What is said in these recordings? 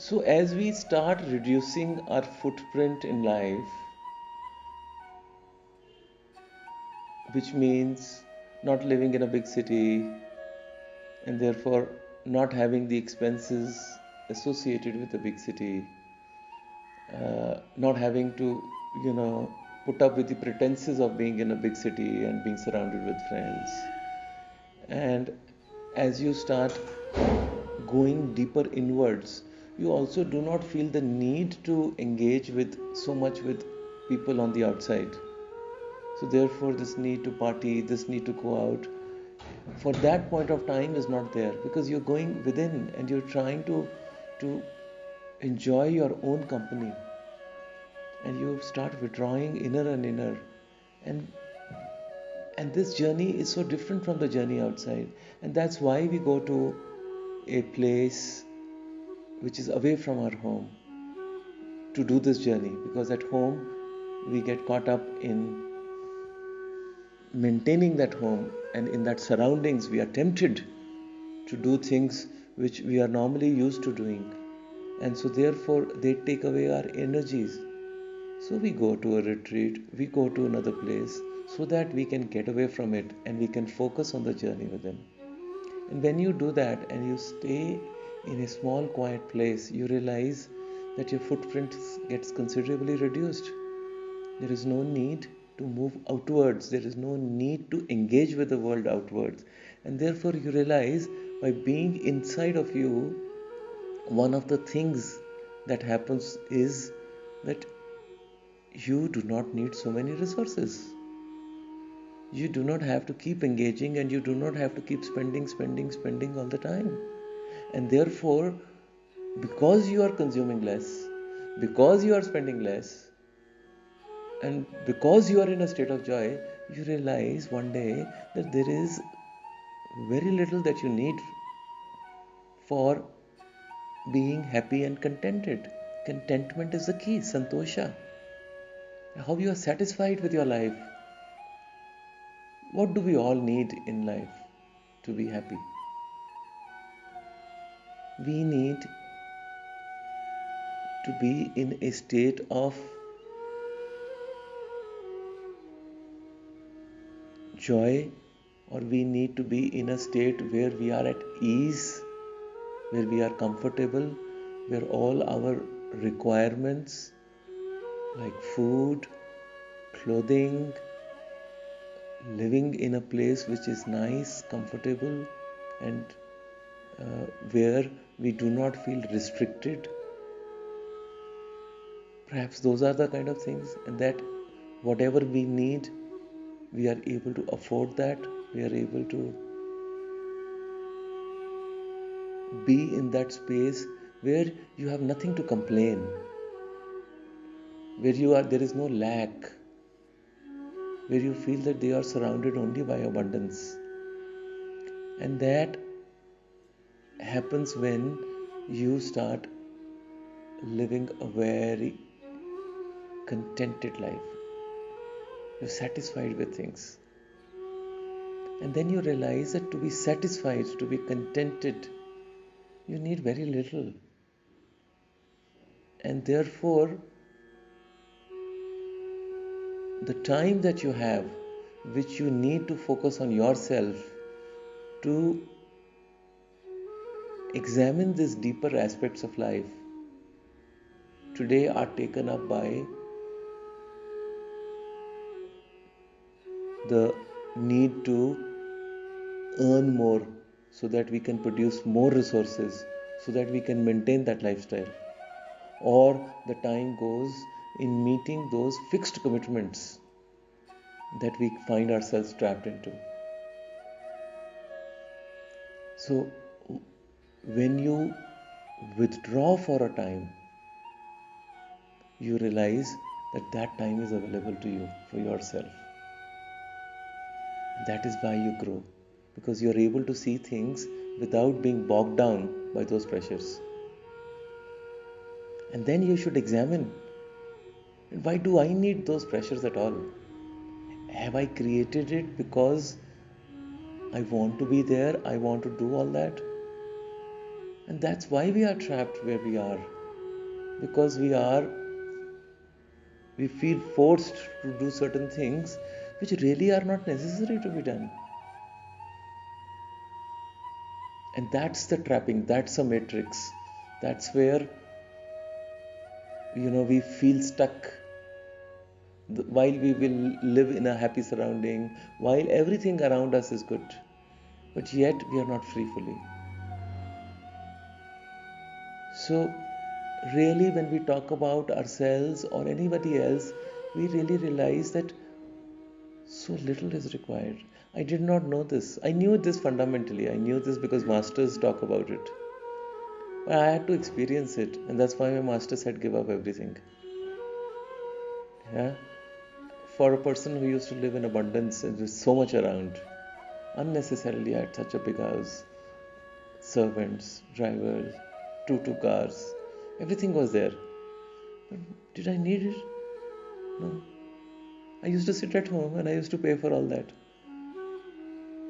So as we start reducing our footprint in life, which means not living in a big city and therefore not having the expenses associated with a big city, not having to, put up with the pretenses of being in a big city and being surrounded with friends. And as you start going deeper inwards, you also do not feel the need to engage with so much with people on the outside. So therefore, this need to party, this need to go out, for that point of time is not there, because you're going within and you're trying to enjoy your own company, and you start withdrawing inner and inner, and this journey is so different from the journey outside, and that's why we go to a place which is away from our home to do this journey, because at home we get caught up in maintaining that home, and in that surroundings we are tempted to do things which we are normally used to doing, and so therefore they take away our energies. So we go to a retreat, we go to another place, so that we can get away from it and we can focus on the journey within. And when you do that and you stay in a small quiet place, you realize that your footprint gets considerably reduced. There is no need to move outwards, there is no need to engage with the world outwards, and therefore you realize, by being inside of you, one of the things that happens is that you do not need so many resources. You do not have to keep engaging, and you do not have to keep spending all the time. And therefore, because you are consuming less, because you are spending less, and because you are in a state of joy, you realize one day that there is very little that you need for being happy and contented. Contentment is the key, santosha. How you are satisfied with your life. What do we all need in life to be happy? We need to be in a state of joy, or we need to be in a state where we are at ease, where we are comfortable, where all our requirements like food, clothing, living in a place which is nice, comfortable, and where we do not feel restricted. Perhaps those are the kind of things, and that whatever we need, we are able to afford that. We are able to be in that space where you have nothing to complain, where there is no lack, where you feel that they are surrounded only by abundance. And that happens when you start living a very contented life. You're satisfied with things. And then you realize that to be satisfied, to be contented, you need very little. And therefore, the time that you have, which you need to focus on yourself, to examine these deeper aspects of life, today are taken up by the need to earn more so that we can produce more resources, so that we can maintain that lifestyle. Or the time goes in meeting those fixed commitments that we find ourselves trapped into. So when you withdraw for a time, you realize that time is available to you for yourself. That is why you grow, because you are able to see things without being bogged down by those pressures. And then you should examine, why do I need those pressures at all? Have I created it because I want to be there, I want to do all that? And that's why we are trapped where we are. because we feel forced to do certain things which really are not necessary to be done. And that's the trapping, that's a matrix. That's where we feel stuck while we will live in a happy surrounding, while everything around us is good, but yet we are not free fully. So really, when we talk about ourselves or anybody else, we really realize that so little is required. I did not know this. I knew this fundamentally. I knew this because masters talk about it. But I had to experience it, and that's why my master said, give up everything. Yeah? For a person who used to live in abundance and with so much around, unnecessarily at such a big house, servants, drivers, two cars, everything was there. But did I need it? No. I used to sit at home and I used to pay for all that.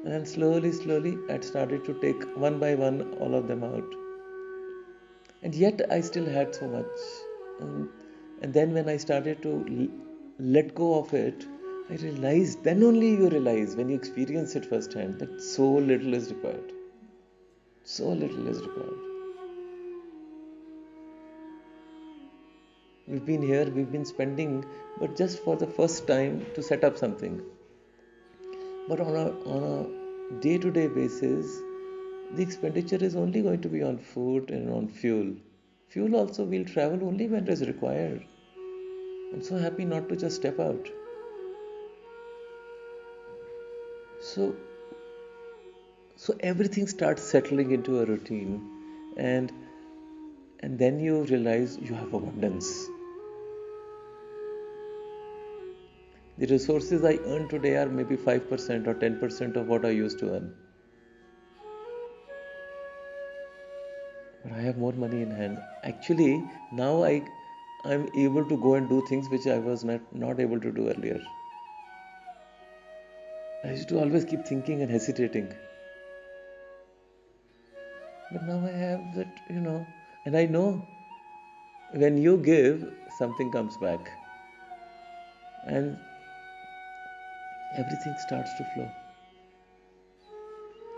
And slowly, I started to take one by one all of them out. And yet I still had so much. And then when I started to let go of it, I realized, then only you realize when you experience it firsthand, that so little is required. So little is required. We've been here, we've been spending, but just for the first time to set up something. But on a day-to-day basis, the expenditure is only going to be on food and on fuel. Fuel also will travel only when it is required. I'm so happy not to just step out. So everything starts settling into a routine, and then you realize you have abundance. The resources I earn today are maybe 5% or 10% of what I used to earn. But I have more money in hand. Actually, now I'm able to go and do things which I was not able to do earlier. I used to always keep thinking and hesitating. But now I have that, and I know when you give, something comes back. And everything starts to flow.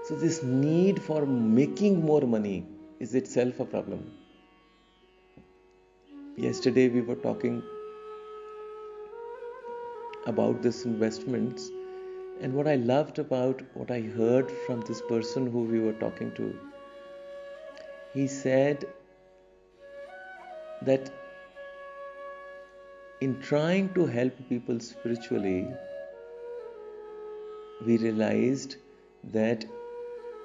So this need for making more money is itself a problem. Yesterday we were talking about this investments, and what I loved about what I heard from this person who we were talking to, he said that in trying to help people spiritually, we realized that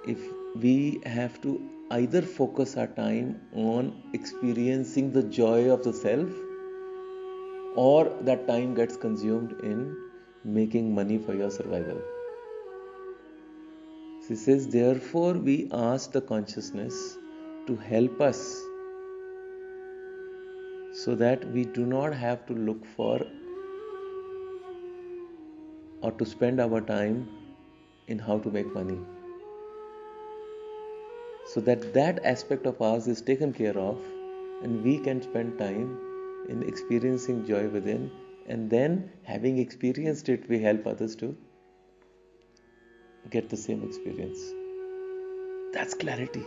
if we have to either focus our time on experiencing the joy of the self, or that time gets consumed in making money for your survival. He says, therefore, we ask the consciousness to help us so that we do not have to look for or to spend our time in how to make money. So that aspect of ours is taken care of, and we can spend time in experiencing joy within, and then having experienced it, we help others to get the same experience. That's clarity.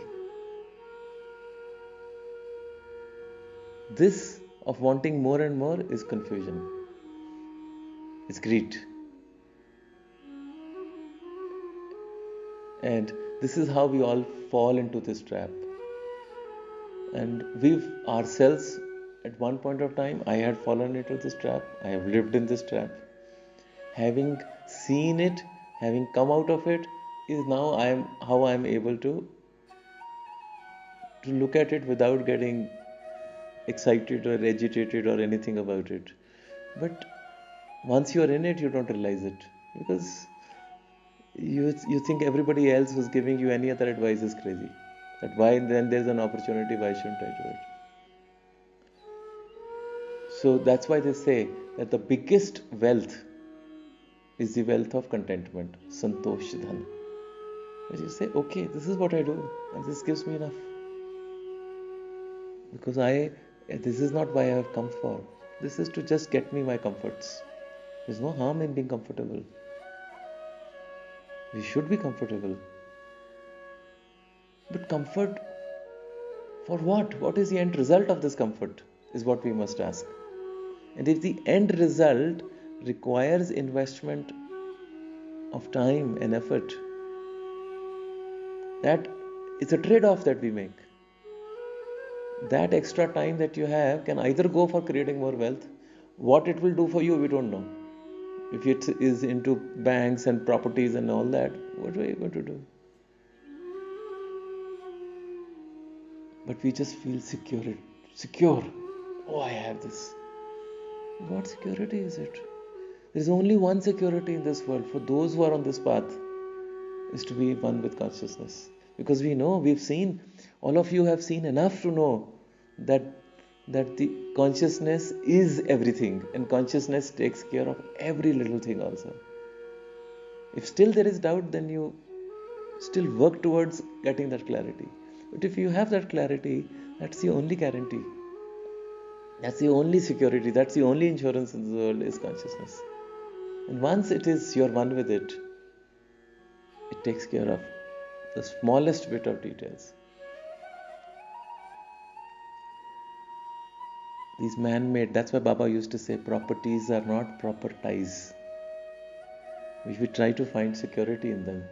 This of wanting more and more is confusion. It's greed. And this is how we all fall into this trap. And we've ourselves, at one point of time, I had fallen into this trap. I have lived in this trap. Having seen it, having come out of it, is now how I am able to look at it without getting excited or agitated or anything about it. But once you are in it, you don't realize it, because you think everybody else who's giving you any other advice is crazy. That why then there's an opportunity, why shouldn't I do it? So that's why they say that the biggest wealth is the wealth of contentment, santosh dhan. As you say, okay, this is what I do, and this gives me enough. Because This is not why I have come for. This is to just get me my comforts. There's no harm in being comfortable. We should be comfortable. But comfort for what? What is the end result of this comfort? Is what we must ask. And if the end result requires investment of time and effort, that is a trade-off that we make. That extra time that you have can either go for creating more wealth. What it will do for you, we don't know. If it is into banks and properties and all that, what are you going to do? But we just feel secure. Oh, I have this. What security is it? There is only one security in this world for those who are on this path, is to be one with consciousness. Because we know, we've seen, all of you have seen enough to know that the consciousness is everything, and consciousness takes care of every little thing also. If still there is doubt, then you still work towards getting that clarity. But if you have that clarity, that's the only guarantee. That's the only security. That's the only insurance in the world, is consciousness. And once you're one with it, it takes care of the smallest bit of details. These man-made, that's why Baba used to say, properties are not proper ties. We should try to find security in them.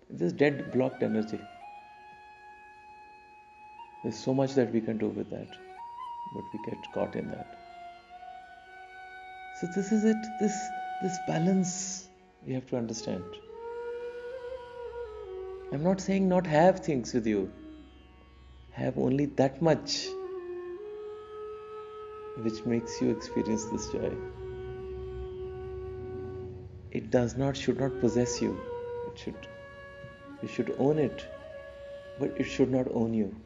It's just dead, blocked energy. There's so much that we can do with that, but we get caught in that. So this is it, this balance we have to understand. I'm not saying not have things with you. Have only that much which makes you experience this joy. It should not possess you. You should own it, but it should not own you.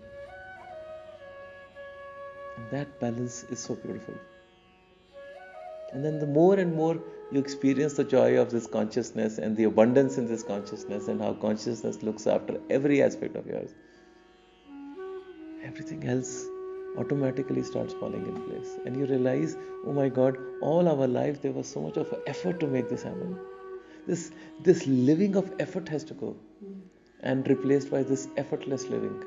And that balance is so beautiful. And then the more and more you experience the joy of this consciousness and the abundance in this consciousness, and how consciousness looks after every aspect of yours, everything else automatically starts falling in place. And you realize, oh my God, all our life there was so much of effort to make this happen. This living of effort has to go and replaced by this effortless living.